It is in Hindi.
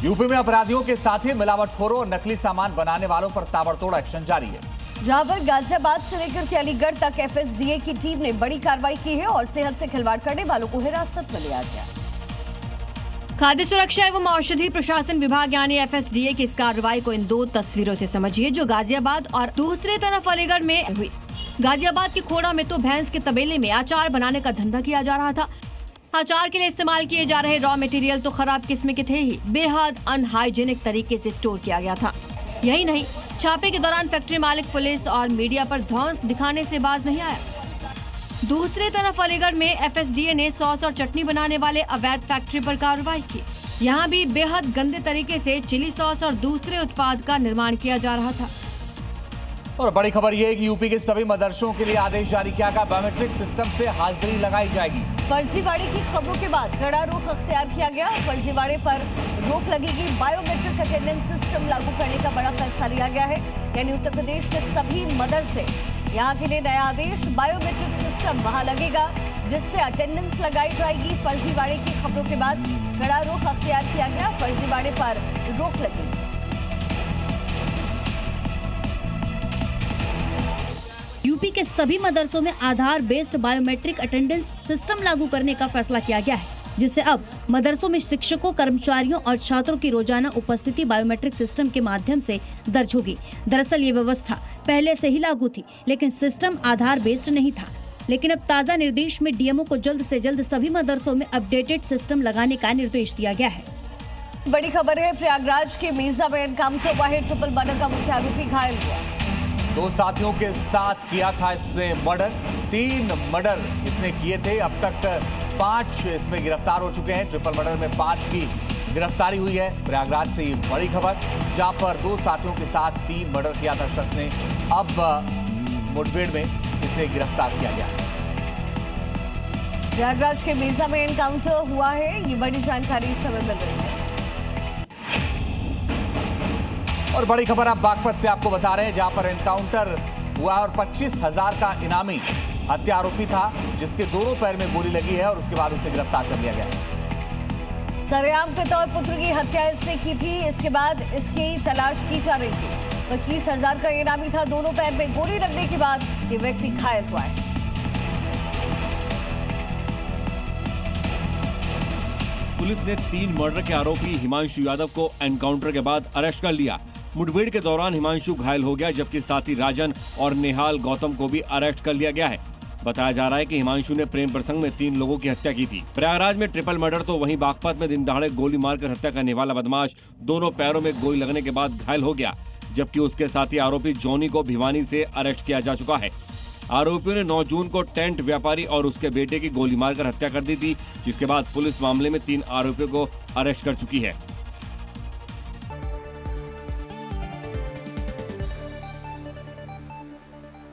यूपी में अपराधियों के साथ ही मिलावटखोरों और नकली सामान बनाने वालों पर ताबड़तोड़ एक्शन जारी है। जहां पर गाजियाबाद से लेकर के अलीगढ़ तक एफएसडीए की टीम ने बड़ी कार्रवाई की है और सेहत से खिलवाड़ करने वालों को हिरासत में लिया गया। खाद्य सुरक्षा एवं औषधि प्रशासन विभाग यानी एफएसडीए की इस कार्रवाई को इन दो तस्वीरों से समझिए जो गाजियाबाद और दूसरी तरफ अलीगढ़ में हुई। गाजियाबाद की खोड़ा में तो भैंस के तबेले में अचार बनाने का धंधा किया जा रहा था। अचार के लिए इस्तेमाल किए जा रहे रॉ मटेरियल तो खराब किस्म के थे ही, बेहद अनहाइजेनिक तरीके से स्टोर किया गया था। यही नहीं, छापे के दौरान फैक्ट्री मालिक, पुलिस और मीडिया पर धौंस दिखाने से बाज नहीं आया। दूसरी तरफ अलीगढ़ में एफएसडीए ने सॉस और चटनी बनाने वाले अवैध फैक्ट्री पर कार्रवाई की। यहाँ भी बेहद गंदे तरीके से चिली सॉस और दूसरे उत्पाद का निर्माण किया जा रहा था। और बड़ी खबर यह है कि यूपी के सभी मदरसों के लिए आदेश जारी किया गया। बायोमेट्रिक सिस्टम से हाजिरी लगाई जाएगी। फर्जीवाड़े की खबरों के बाद कड़ा रुख अख्तियार किया गया। फर्जीवाड़े पर रोक लगेगी। बायोमेट्रिक अटेंडेंस सिस्टम लागू करने का बड़ा फैसला लिया गया है। यानी उत्तर प्रदेश के सभी मदरसे, यहाँ के लिए नया आदेश, बायोमेट्रिक सिस्टम वहां लगेगा जिससे अटेंडेंस लगाई जाएगी। फर्जीवाड़े की खबरों के बाद कड़ा रुख अख्तियार किया गया। फर्जीवाड़े पर रोक लगेगी। यूपी के सभी मदरसों में आधार बेस्ड बायोमेट्रिक अटेंडेंस सिस्टम लागू करने का फैसला किया गया है, जिससे अब मदरसों में शिक्षकों, कर्मचारियों और छात्रों की रोजाना उपस्थिति बायोमेट्रिक सिस्टम के माध्यम से दर्ज होगी। दरअसल ये व्यवस्था पहले से ही लागू थी, लेकिन सिस्टम आधार बेस्ड नहीं था। लेकिन अब ताज़ा निर्देश में डीएमओ को जल्द से जल्द सभी मदरसों में अपडेटेड सिस्टम लगाने का निर्देश दिया गया है। बड़ी खबर है, प्रयागराज के मीजा में एनकाउंटर हुआ है। ट्रिपल मर्डर का मुख्य आरोपी घायल हुआ। 2 साथियों के साथ किया था इसने मर्डर। 3 मर्डर इसने किए थे। अब तक 5 इसमें गिरफ्तार हो चुके हैं। ट्रिपल मर्डर में 5 की गिरफ्तारी हुई है। प्रयागराज से ये बड़ी खबर, जहां पर 2 साथियों के साथ 3 मर्डर किया था शख्स ने। अब मुठभेड़ में इसे गिरफ्तार किया गया है। प्रयागराज के मीजा में एनकाउंटर हुआ है। ये बड़ी जानकारी इस समय मिल रही है। और बड़ी खबर आप बागपत से आपको बता रहे हैं, जहां पर एनकाउंटर हुआ और 25,000 का इनामी हत्या आरोपी था, जिसके दोनों पैर में गोली लगी है और उसके बाद उसे गिरफ्तार कर लिया गया। सरेआम पिता और पुत्र की हत्या इसने की थी। इसके बाद इसकी तलाश की जा रही थी। 25,000 का इनामी था। दोनों पैर में गोली लगने के बाद ये व्यक्ति घायल हुआ है। पुलिस ने 3 मर्डर के आरोपी हिमांशु यादव को एनकाउंटर के बाद अरेस्ट कर लिया। मुठभेड़ के दौरान हिमांशु घायल हो गया, जबकि साथी राजन और निहाल गौतम को भी अरेस्ट कर लिया गया है। बताया जा रहा है कि हिमांशु ने प्रेम प्रसंग में 3 लोगों की हत्या की थी। प्रयागराज में ट्रिपल मर्डर तो वहीं बागपत में दिन दहाड़े गोली मारकर हत्या करने वाला बदमाश दोनों पैरों में गोली लगने के बाद घायल हो गया, जबकि उसके साथी आरोपी जॉनी को भिवानी से अरेस्ट किया जा चुका है। आरोपियों ने 9 जून को टेंट व्यापारी और उसके बेटे की गोली मारकर हत्या कर दी थी, जिसके बाद पुलिस मामले में 3 आरोपियों को अरेस्ट कर चुकी है।